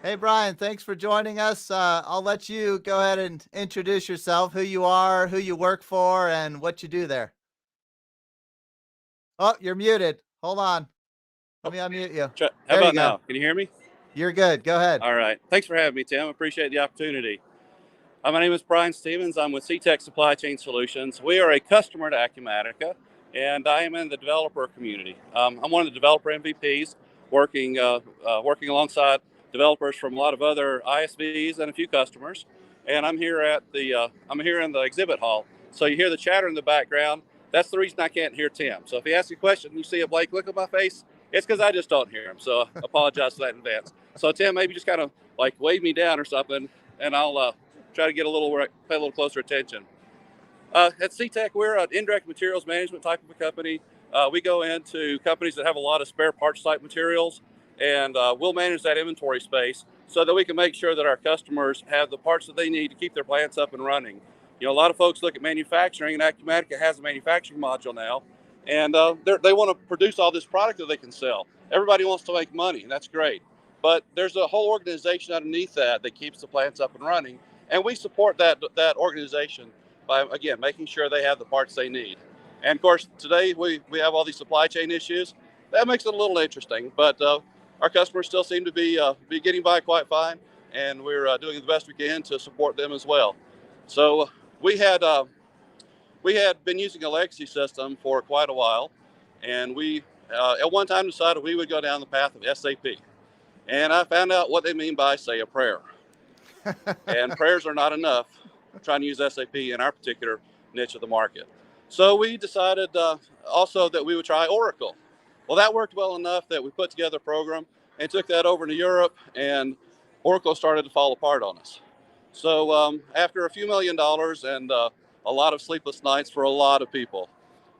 Hey, Brian, thanks for joining us. I'll let you go ahead and introduce yourself, who you are, who you work for, and what you do there. Oh, you're muted. Hold on. Let Oh, me unmute you. how There you about go. now? Can you hear me? You're good. Go ahead. All right. Thanks for having me, Tim. I appreciate the opportunity. My name is Brian Stevens. I'm with CTEC Supply Chain Solutions. We are a customer to Acumatica, and I am in the developer community. I'm one of the developer MVPs, working alongside developers from a lot of other ISVs and a few customers. And I'm here in the exhibit hall. So you hear the chatter in the background. That's the reason I can't hear Tim. So if he asks you a question and you see a blank look on my face, it's because I just don't hear him. So I apologize for that in advance. So Tim, maybe just kind of like wave me down or something, and I'll try to pay a little closer attention. At CTEC, we're an indirect materials management type of a company. We go into companies that have a lot of spare parts type materials, and we'll manage that inventory space so that we can make sure that our customers have the parts that they need to keep their plants up and running. You know, a lot of folks look at manufacturing, and Acumatica has a manufacturing module now, and they want to produce all this product that they can sell. Everybody wants to make money, and that's great. But there's a whole organization underneath that keeps the plants up and running, and we support that organization by, again, making sure they have the parts they need. And of course, today we have all these supply chain issues. That makes it a little interesting, but our customers still seem to be getting by quite fine, and we're doing the best we can to support them as well. So we had uh, we had been using a legacy system for quite a while, and we at one time decided we would go down the path of SAP. And I found out what they mean by say a prayer. And prayers are not enough trying to use SAP in our particular niche of the market. So we decided also that we would try Oracle. Well, that worked well enough that we put together a program and took that over to Europe, and Oracle started to fall apart on us. So after a few $1 million and a lot of sleepless nights for a lot of people,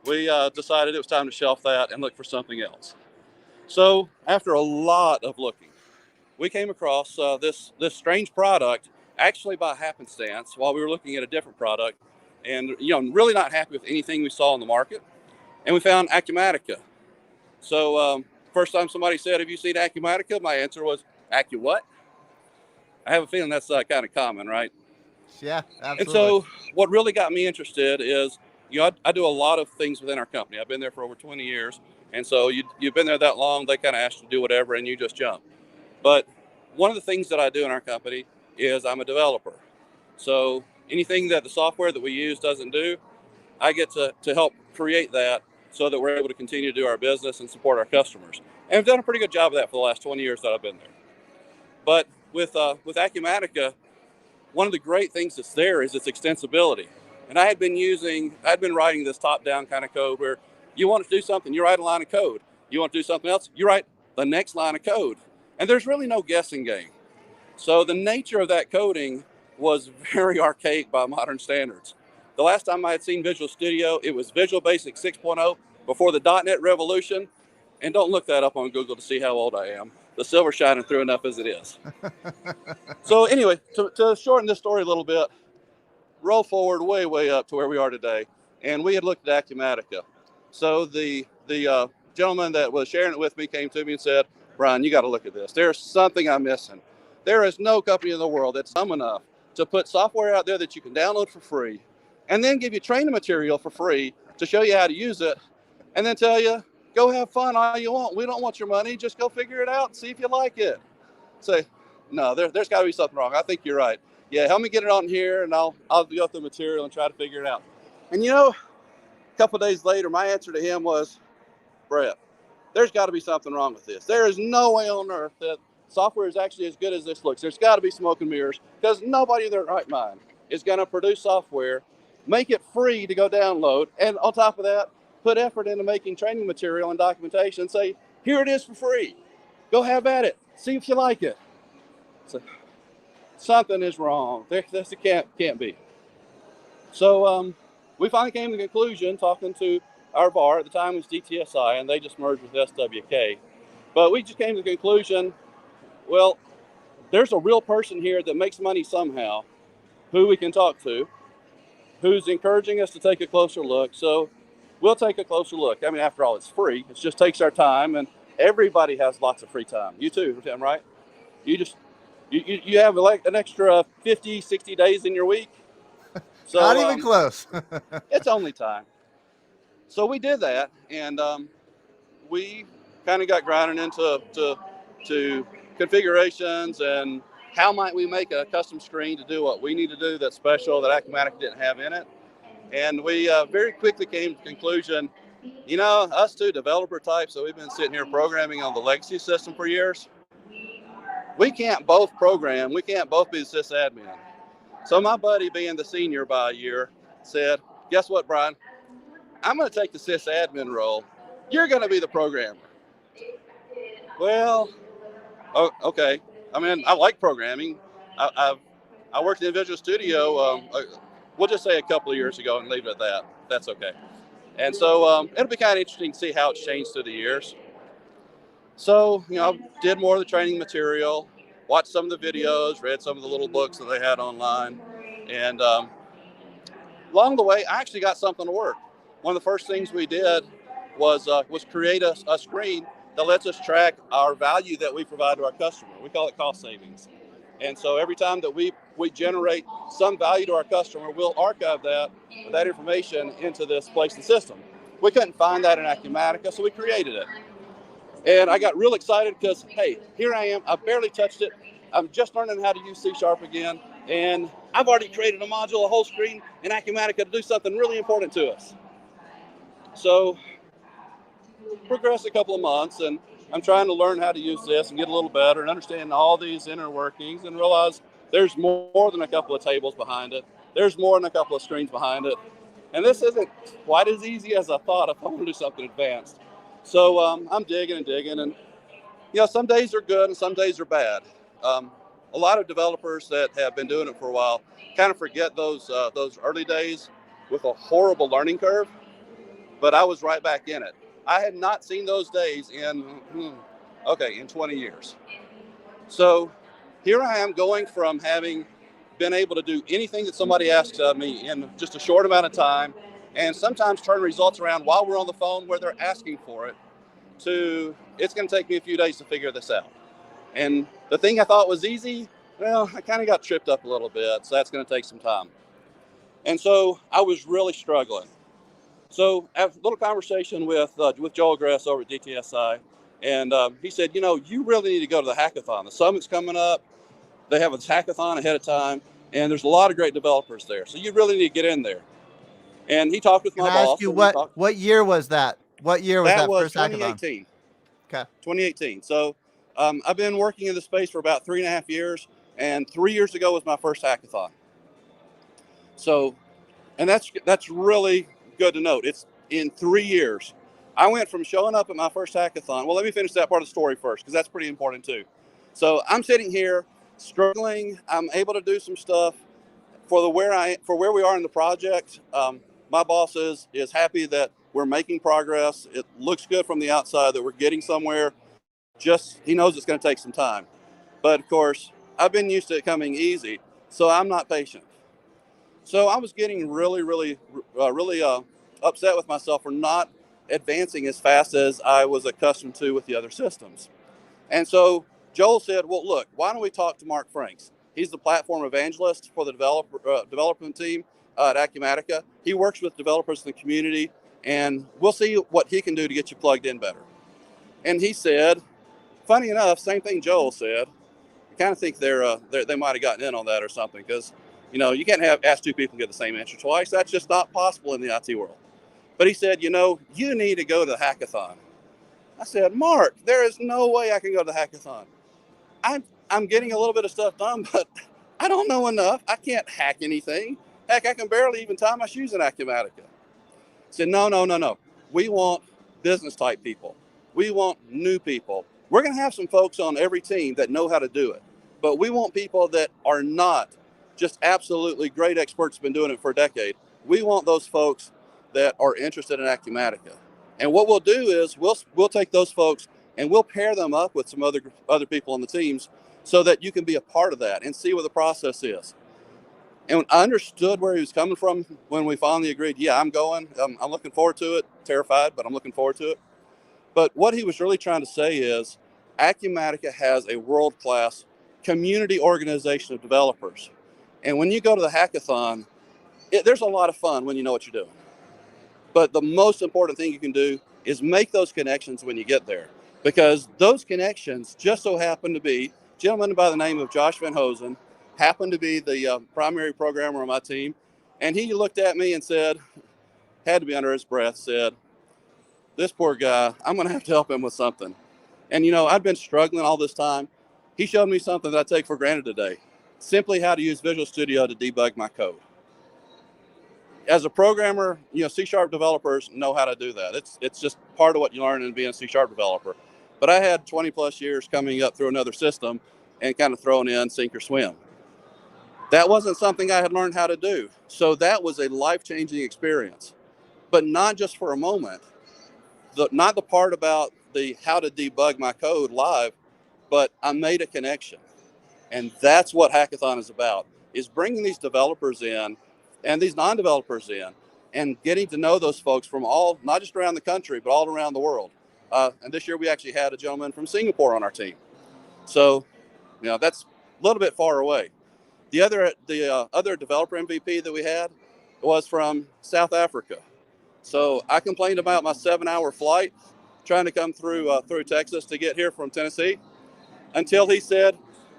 we decided it was time to shelf that and look for something else. So after a lot of looking, we came across this strange product actually by happenstance while we were looking at a different product, and really not happy with anything we saw in the market, and we found Acumatica. So first time somebody said, "Have you seen Acumatica?" My answer was, "Acu what?" I have a feeling that's kind of common, right? Yeah, And absolutely. so what really got me interested is, I do a lot of things within our company. I've been there for over 20 years, and so you've been there that long, they kind of ask you to do whatever, and you just jump. But one of the things that I do in our company is I'm a developer. So anything that the software that we use doesn't do, I get to help create that so that we're able to continue to do our business and support our customers. And I've done a pretty good job of that for the last 20 years that I've been there. But with Acumatica, one of the great things that's there is its extensibility. And I'd been writing this top-down kind of code where you want to do something, you write a line of code. You want to do something else, you write the next line of code. And there's really no guessing game. So the nature of that coding was very archaic by modern standards. The last time I had seen Visual Studio, it was Visual Basic 6.0 before the .NET revolution. And don't look that up on Google to see how old I am. The silver's shining through enough as it is. So anyway, to shorten this story a little bit, roll forward way up to where we are today, and we had looked at Acumatica. So the gentleman that was sharing it with me came to me and said, "Brian, you got to look at this. There's something I'm missing. There is no company in the world that's dumb enough to put software out there that you can download for free, and then give you training material for free to show you how to use it, and then tell you, go have fun all you want. We don't want your money. Just go figure it out and see if you like it." Say, no, there's got to be something wrong. I think you're right. Yeah, help me get it on here, and I'll go through the material and try to figure it out. And a couple of days later, my answer to him was, "Brett, there's got to be something wrong with this. There is no way on earth that software is actually as good as this looks. There's got to be smoke and mirrors, because nobody in their right mind is going to produce software, make it free to go download, and on top of that, put effort into making training material and documentation and say, here it is for free. Go have at it. See if you like it." So something is wrong. This can't be. So we finally came to the conclusion, talking to our VAR at the time was DTSI, and they just merged with SWK. But we just came to the conclusion, well, there's a real person here that makes money somehow, who we can talk to, who's encouraging us to take a closer look. So we'll take a closer look. I mean, after all, it's free. It just takes our time, and everybody has lots of free time. You too, Tim, right? You just You have like an extra 50, 60 days in your week. So Not even close. it's only time. So we did that, and we kind of got grinding into to configurations and how might we make a custom screen to do what we need to do that's special that Acumatica didn't have in it. And we very quickly came to the conclusion, you know, us two developer types, so we've been sitting here programming on the legacy system for years. We can't both program. We can't both be the sysadmin. So my buddy, being the senior by a year, said, guess what, Brian? I'm going to take the sysadmin role. You're going to be the programmer. Well, okay. I mean, I like programming. I worked in Visual Studio, we'll just say a couple of years ago and leave it at that. That's okay. And so it'll be kind of interesting to see how it's changed through the years. So, you know, I did more of the training material, watched some of the videos, read some of the little books that they had online. And along the way, I actually got something to work. One of the first things we did was create a screen that lets us track our value that we provide to our customer. We call it cost savings. And so every time that we generate some value to our customer, we'll archive that information into this place and system. We couldn't find that in Acumatica, so we created it. And I got real excited because, hey, here I am. I barely touched it. I'm just learning how to use C# again. And I've already created a module, a whole screen in Acumatica to do something really important to us. So progressed a couple of months, and I'm trying to learn how to use this and get a little better and understand all these inner workings and realize there's more than a couple of tables behind it. There's more than a couple of screens behind it. And this isn't quite as easy as I thought if I want to do something advanced. So I'm digging and digging, and you know, some days are good and some days are bad. A lot of developers that have been doing it for a while kind of forget those early days with a horrible learning curve, but I was right back in it. I had not seen those days in 20 years. So here I am going from having been able to do anything that somebody asks of me in just a short amount of time, and sometimes turn results around while we're on the phone where they're asking for it, to it's going to take me a few days to figure this out. And the thing I thought was easy, well, I kind of got tripped up a little bit, so that's going to take some time. And so I was really struggling. So I had a little conversation with Joel Gress over at DTSI, and he said, you know, you really need to go to the hackathon. The summit's coming up. They have a hackathon ahead of time, and there's a lot of great developers there. So you really need to get in there. And he talked with my Can I boss. ask you what year was that? What year was that first hackathon? 2018. Okay. 2018. So I've been working in the space for about 3.5 years, and 3 years ago was my first hackathon. So, and that's really good to note. It's in 3 years. I went from showing up at my first hackathon. Well, let me finish that part of the story first, because that's pretty important too. So I'm sitting here struggling. I'm able to do some stuff for where we are in the project. My boss is happy that we're making progress. It looks good from the outside that we're getting somewhere. Just he knows it's going to take some time. But of course, I've been used to it coming easy, so I'm not patient. So I was getting really upset with myself for not advancing as fast as I was accustomed to with the other systems. And so Joel said, well, look, why don't we talk to Mark Franks? He's the platform evangelist for the development team at Acumatica. He works with developers in the community, and we'll see what he can do to get you plugged in better. And he said, funny enough, same thing Joel said. I kind of think they might have gotten in on that or something, because you know, you can't ask two people to get the same answer twice. That's just not possible in the IT world. But he said, you know, you need to go to the hackathon. I said, Mark, there is no way I can go to the hackathon. I'm getting a little bit of stuff done, but I don't know enough. I can't hack anything. Heck, I can barely even tie my shoes in Acumatica. I said, no. We want business type people. We want new people. We're going to have some folks on every team that know how to do it. But we want people that are not just absolutely great experts, been doing it for a decade. We want those folks that are interested in Acumatica. And what we'll do is we'll take those folks and we'll pair them up with some other people on the teams so that you can be a part of that and see what the process is. And I understood where he was coming from when we finally agreed, yeah, I'm going. I'm looking forward to it. Terrified, but I'm looking forward to it. But what he was really trying to say is Acumatica has a world-class community organization of developers. And when you go to the hackathon, there's a lot of fun when you know what you're doing. But the most important thing you can do is make those connections when you get there, because those connections just so happen to be a gentleman by the name of Josh Van Hosen, happened to be the primary programmer on my team. And he looked at me and said, had to be under his breath, said, this poor guy, I'm going to have to help him with something. And, I'd been struggling all this time. He showed me something that I take for granted today, simply how to use Visual Studio to debug my code. As a programmer, C# developers know how to do that. It's just part of what you learn in being a C# developer. But I had 20 plus years coming up through another system and kind of throwing in sink or swim. That wasn't something I had learned how to do. So that was a life-changing experience, but not just for a moment. Not the part about the how to debug my code live, but I made a connection. And that's what Hackathon is about, is bringing these developers in and these non-developers in and getting to know those folks from all, not just around the country, but all around the world. And this year we actually had a gentleman from Singapore on our team. So, that's a little bit far away. The other developer MVP that we had was from South Africa. So I complained about my 7-hour flight trying to come through Texas to get here from Tennessee, until he said,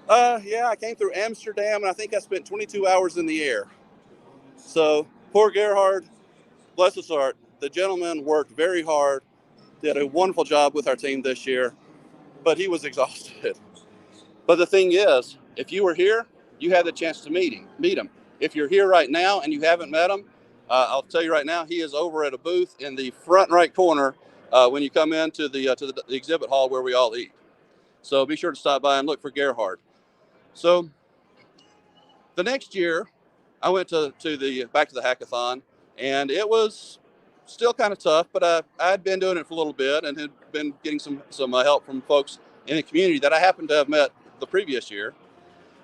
yeah, I came through Amsterdam and I think I spent 22 hours in the air. So poor Gerhard, bless his heart, the gentleman worked very hard, did a wonderful job with our team this year, but he was exhausted. But the thing is, if you were here, you had the chance to meet him. If you're here right now and you haven't met him, I'll tell you right now, he is over at a booth in the front right corner when you come into the exhibit hall where we all eat. So be sure to stop by and look for Gerhard. So the next year, I went back to the hackathon, and it was still kind of tough, but I had been doing it for a little bit and had been getting some help from folks in the community that I happened to have met the previous year.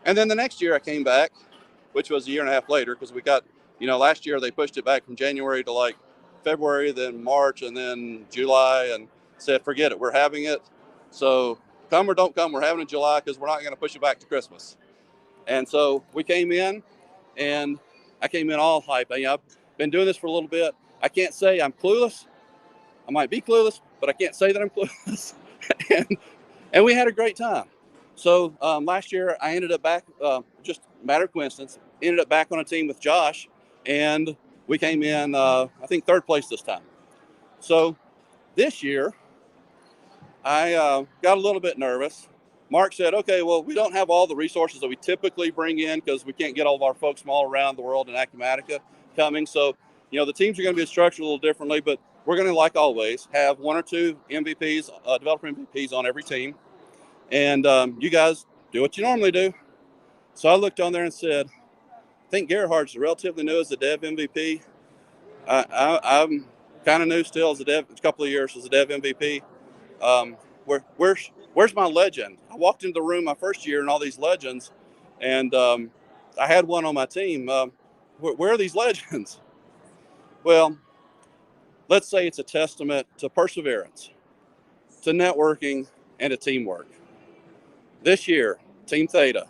And then the next year I came back, which was a year and a half later, because we got, last year they pushed it back from January to like February, then March, and then July, and said, forget it, we're having it. So come or don't come, we're having it in July because we're not going to push it back to Christmas. And so we came in, and I came in all hype. I've been doing this for a little bit. I can't say I'm clueless. I might be clueless, but I can't say that I'm clueless. and we had a great time. So last year I ended up back, just a matter of coincidence, ended up back on a team with Josh, and we came in, I think, third place this time. So this year I got a little bit nervous. Mark said, okay, well, we don't have all the resources that we typically bring in because we can't get all of our folks from all around the world in Acumatica coming. So, the teams are going to be structured a little differently, but we're going to, like always, have 1 or 2 MVPs, developer MVPs on every team. And you guys do what you normally do. So I looked on there and said, I think Gerhard's relatively new as a dev MVP. I'm kind of new still as a dev, a couple of years as a dev MVP. Where's my legend? I walked into the room my first year and all these legends, and I had one on my team. Where are these legends? Well, let's say it's a testament to perseverance, to networking, and to teamwork. This year, Team Theta,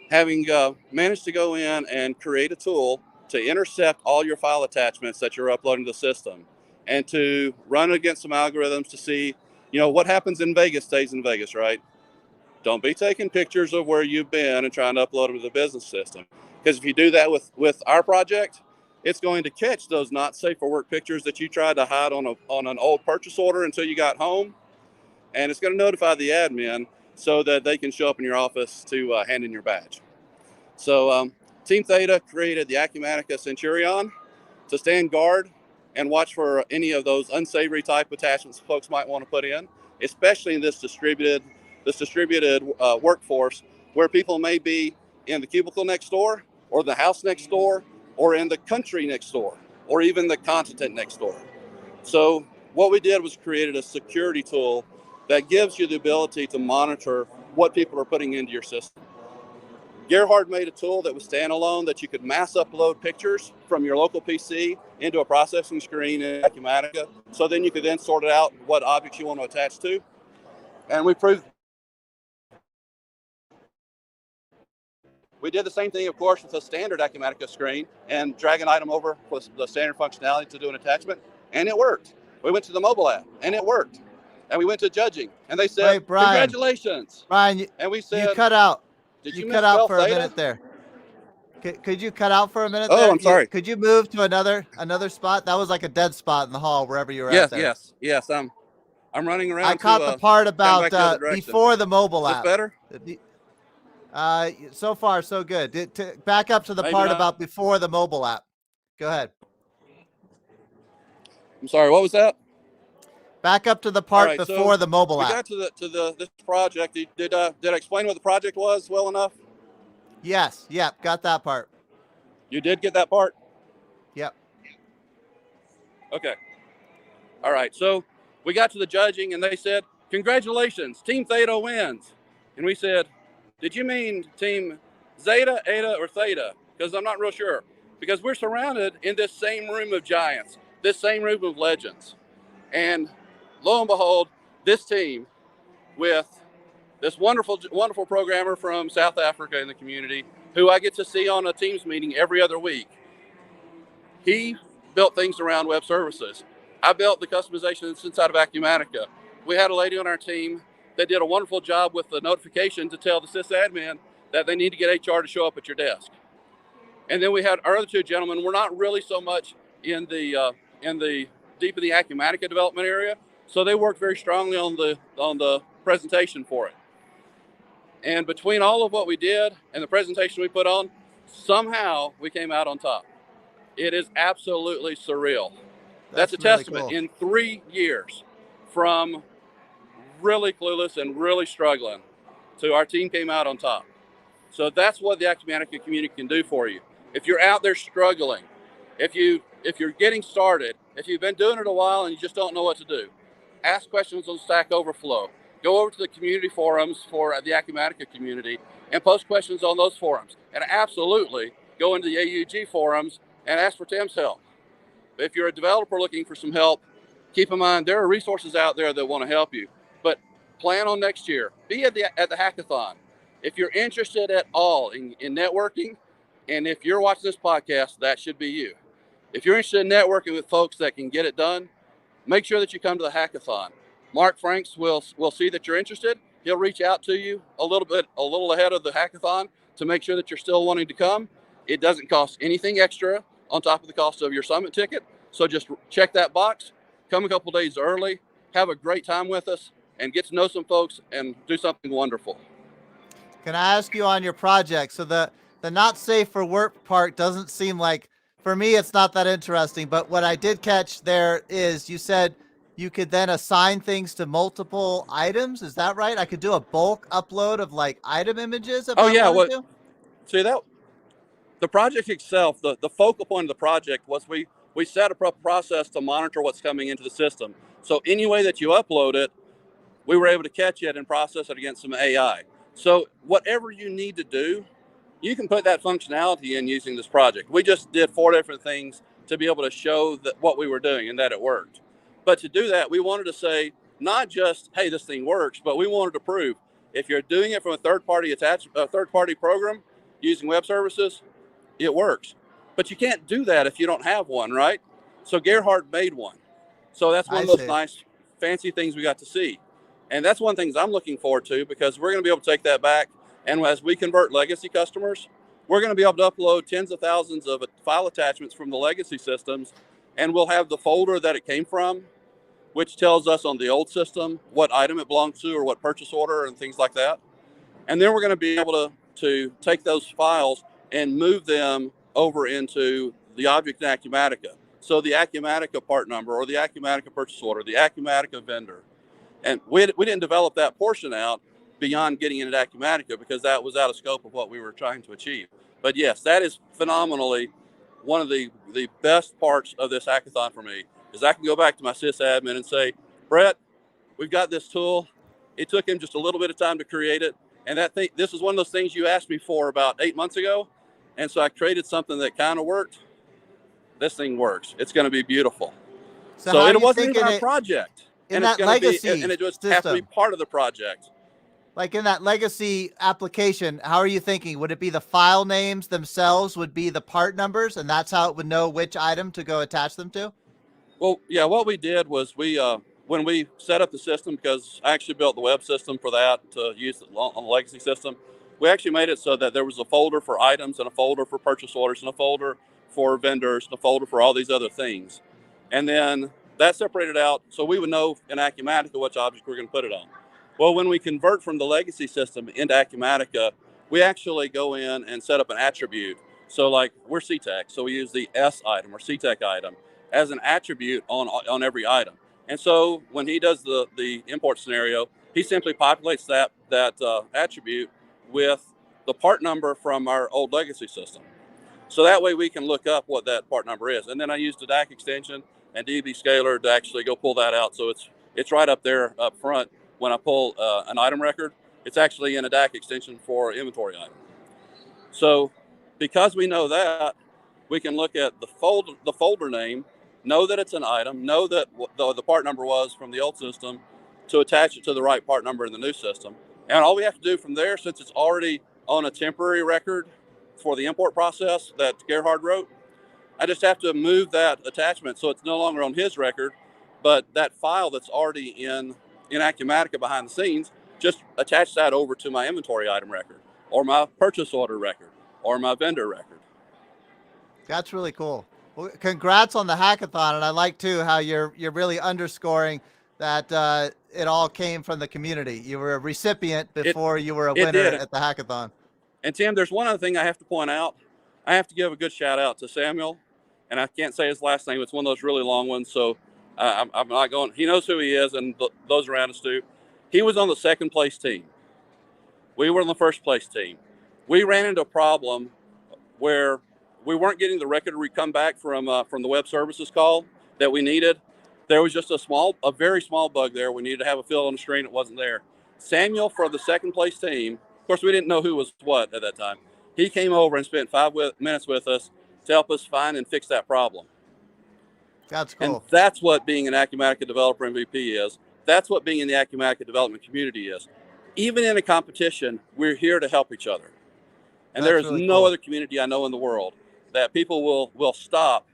having managed to go in and create a tool to intercept all your file attachments that you're uploading to the system, and to run against some algorithms to see, what happens in Vegas stays in Vegas, right? Don't be taking pictures of where you've been and trying to upload them to the business system. Because if you do that with our project, it's going to catch those not safe for work pictures that you tried to hide on an old purchase order until you got home. And it's going to notify the admin so that they can show up in your office to hand in your badge. So Team Theta created the Acumatica Centurion to stand guard and watch for any of those unsavory type attachments folks might want to put in, especially in this distributed workforce where people may be in the cubicle next door, or the house next door, or in the country next door, or even the continent next door. So what we did was created a security tool that gives you the ability to monitor what people are putting into your system. Gerhard made a tool that was standalone that you could mass upload pictures from your local PC into a processing screen in Acumatica. So then you could then sort it out what objects you want to attach to. And we proved We did the same thing, of course, with a standard Acumatica screen and drag an item over with the standard functionality to do an attachment, and it worked. We went to the mobile app, and it worked. And we went to judging, and they said, Wait, Brian. congratulations. Brian, And we you said, cut out. did You you cut out misspell for a theta? minute there. Could you cut out for a minute Oh, there? I'm sorry. Could you move to another spot? That was like a dead spot in the hall wherever you were Yes, at there. yes. I'm running around. I caught the part about back the other direction. before the mobile Is this app. better? So far, so good. Back up to the Maybe part not. about before the mobile app. Go ahead. I'm sorry. What was that? Back up to the part All right, before so the mobile We app. got to this project. Did I explain what the project was well enough? Yes. Yep. Got that part. You did get that part? Yep. Okay. All right. So we got to the judging, and they said, congratulations, Team Theta wins. And we said, did you mean Team Zeta, Eta, or Theta? Because I'm not real sure. Because we're surrounded in this same room of giants, this same room of legends. And lo and behold, this team with this wonderful, wonderful programmer from South Africa in the community, who I get to see on a Teams meeting every other week. He built things around web services. I built the customization inside of Acumatica. We had a lady on our team that did a wonderful job with the notification to tell the sysadmin that they need to get HR to show up at your desk. And then we had our other two gentlemen. We're not really so much in the deep in the Acumatica development area, so they worked very strongly on the presentation for it. And between all of what we did and the presentation we put on, somehow we came out on top. It is absolutely surreal. That's a really testament. cool. In 3 years, from really clueless and really struggling to our team came out on top. So that's what the Acumatica community can do for you. If you're out there struggling, if you're getting started, if you've been doing it a while and you just don't know what to do, ask questions on Stack Overflow. Go over to the community forums for the Acumatica community and post questions on those forums. And absolutely go into the AUG forums and ask for Tim's help. If you're a developer looking for some help, keep in mind there are resources out there that want to help you. But plan on next year. Be at the hackathon. If you're interested at all in networking, and if you're watching this podcast, that should be you. If you're interested in networking with folks that can get it done, make sure that you come to the hackathon. Mark Franks will see that you're interested. He'll reach out to you a little ahead of the hackathon to make sure that you're still wanting to come. It doesn't cost anything extra on top of the cost of your summit ticket. So just check that box, come a couple days early, have a great time with us, and get to know some folks and do something wonderful. Can I ask you on your project? So the not safe for work part doesn't seem like, for me, it's not that interesting. But what I did catch there is you said you could then assign things to multiple items. Is that right? I could do a bulk upload of like item images. If I wanted to? See that the project itself, the focal point of the project was we set up a process to monitor what's coming into the system. So any way that you upload it, we were able to catch it and process it against some AI. So whatever you need to do, you can put that functionality in using this project. We just did 4 different things to be able to show that what we were doing and that it worked. But to do that, we wanted to say, not just, hey, this thing works, but we wanted to prove if you're doing it from a third-party program using web services, it works. But you can't do that if you don't have one, right? So Gerhard made one. So that's one of those nice, fancy things we got to see. And that's one of the things I'm looking forward to, because we're going to be able to take that back. And as we convert legacy customers, we're going to be able to upload tens of thousands of file attachments from the legacy systems. And we'll have the folder that it came from, which tells us on the old system what item it belongs to or what purchase order and things like that. And then we're going to be able to take those files and move them over into the object in Acumatica. So the Acumatica part number or the Acumatica purchase order, the Acumatica vendor. And we didn't develop that portion out beyond getting into Acumatica because that was out of scope of what we were trying to achieve. But yes, that is phenomenally one of the best parts of this hackathon for me, is I can go back to my sysadmin and say, Brett, we've got this tool. It took him just a little bit of time to create it. And this is one of those things you asked me for about 8 months ago. And so I created something that kind of worked. This thing works. It's going to be beautiful. So it wasn't even our project. In that legacy and it just has to be part of the project. like in that legacy application, how are you thinking? Would it be the file names themselves would be the part numbers, and that's how it would know which item to go attach them to? Well, yeah, what we did was when we set up the system, because I actually built the web system for that to use on the legacy system, we actually made it so that there was a folder for items and a folder for purchase orders and a folder for vendors and a folder for all these other things. And then that separated out so we would know in Acumatica which object we're going to put it on. Well, when we convert from the legacy system into Acumatica, we actually go in and set up an attribute. So like we're CTEC, so we use the S item or CTEC item as an attribute on every item. And so when he does the import scenario, he simply populates that attribute with the part number from our old legacy system. So that way we can look up what that part number is. And then I use the DAC extension and DB scaler to actually go pull that out. So it's right up there up front. When I pull an item record, it's actually in a DAC extension for inventory item. So because we know that, we can look at the folder name, know that it's an item, know that the part number was from the old system to attach it to the right part number in the new system. And all we have to do from there, since it's already on a temporary record for the import process that Gerhard wrote, I just have to move that attachment so it's no longer on his record, but that file that's already in Acumatica behind the scenes, just attach that over to my inventory item record or my purchase order record or my vendor record. That's really cool. Well, congrats on the hackathon, and I like too how you're really underscoring that it all came from the community. You were a recipient before you were a winner at the hackathon. And Tim, there's one other thing I have to point out. I have to give a good shout out to Samuel, and I can't say his last name. It's one of those really long ones, so I'm not going. He knows who he is, and those around us do. He was on the second place team. We were on the first place team. We ran into a problem where we weren't getting the record to come back from the web services call that we needed. There was just a very small bug there. We needed to have a field on the screen. It wasn't there. Samuel, for the second place team, of course, we didn't know who was what at that time. He came over and spent 5 minutes with us to help us find and fix that problem. That's cool. And that's what being an Acumatica developer MVP is. That's what being in the Acumatica development community is. Even in a competition, we're here to help each other. And there is no other community I know in the world that people will stop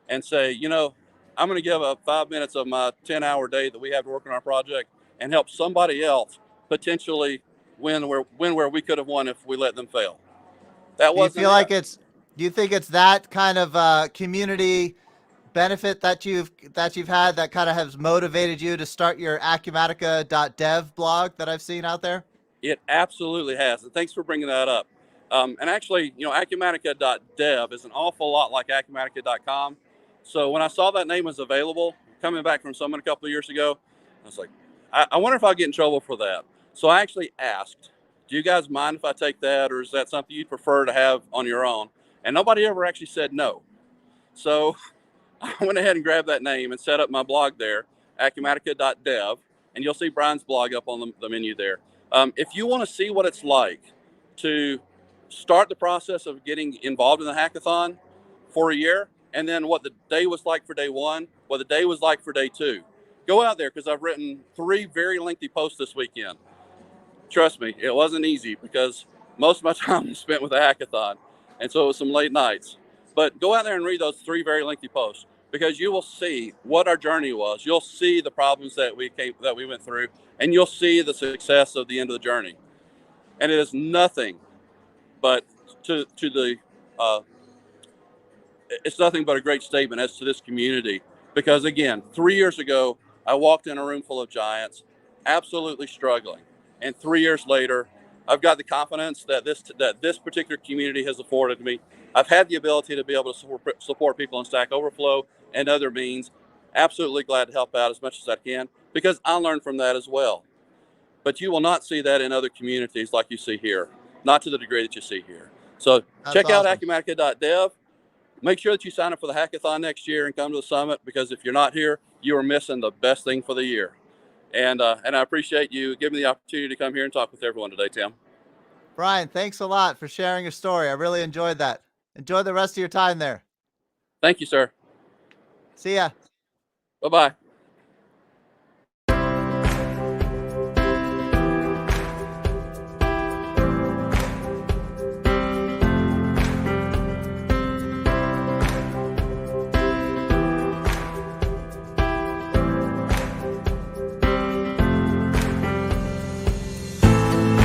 and say, you know, I'm going to give up 5 minutes of my 10-hour day that we have to work on our project and help somebody else potentially win where we could have won if we let them fail. That wasn't. Do you feel like do you think it's that kind of community benefit that you've had that kind of has motivated you to start your Acumatica.dev blog that I've seen out there? It absolutely has. And thanks for bringing that up. And actually, you know, Acumatica.dev is an awful lot like Acumatica.com. So when I saw that name was available, coming back from someone a couple of years ago, I was like, I wonder if I'll get in trouble for that. So I actually asked, do you guys mind if I take that, or is that something you'd prefer to have on your own? And nobody ever actually said no. So I went ahead and grabbed that name and set up my blog there, Acumatica.dev, and you'll see Brian's blog up on the menu there. If you want to see what it's like to start the process of getting involved in the hackathon for a year, and then what the day was like for day one, what the day was like for day two, go out there, because I've written 3 very lengthy posts this weekend. Trust me, it wasn't easy because most of my time was spent with the hackathon, and so it was some late nights. But go out there and read those 3 very lengthy posts, because you will see what our journey was. You'll see the problems that we went through, and you'll see the success of the end of the journey. And it is nothing but it's nothing but a great statement as to this community. Because again, 3 years ago, I walked in a room full of giants, absolutely struggling. And 3 years later, I've got the confidence that this particular community has afforded me. I've had the ability to be able to support people in Stack Overflow and other means. Absolutely glad to help out as much as I can, because I learned from that as well. But you will not see that in other communities like you see here, not to the degree that you see here. So check out Acumatica.dev. Make sure that you sign up for the hackathon next year and come to the summit, because if you're not here, you are missing the best thing for the year. And I appreciate you giving me the opportunity to come here and talk with everyone today, Tim. Brian, thanks a lot for sharing your story. I really enjoyed that. Enjoy the rest of your time there. Thank you, sir. See ya. Bye-bye.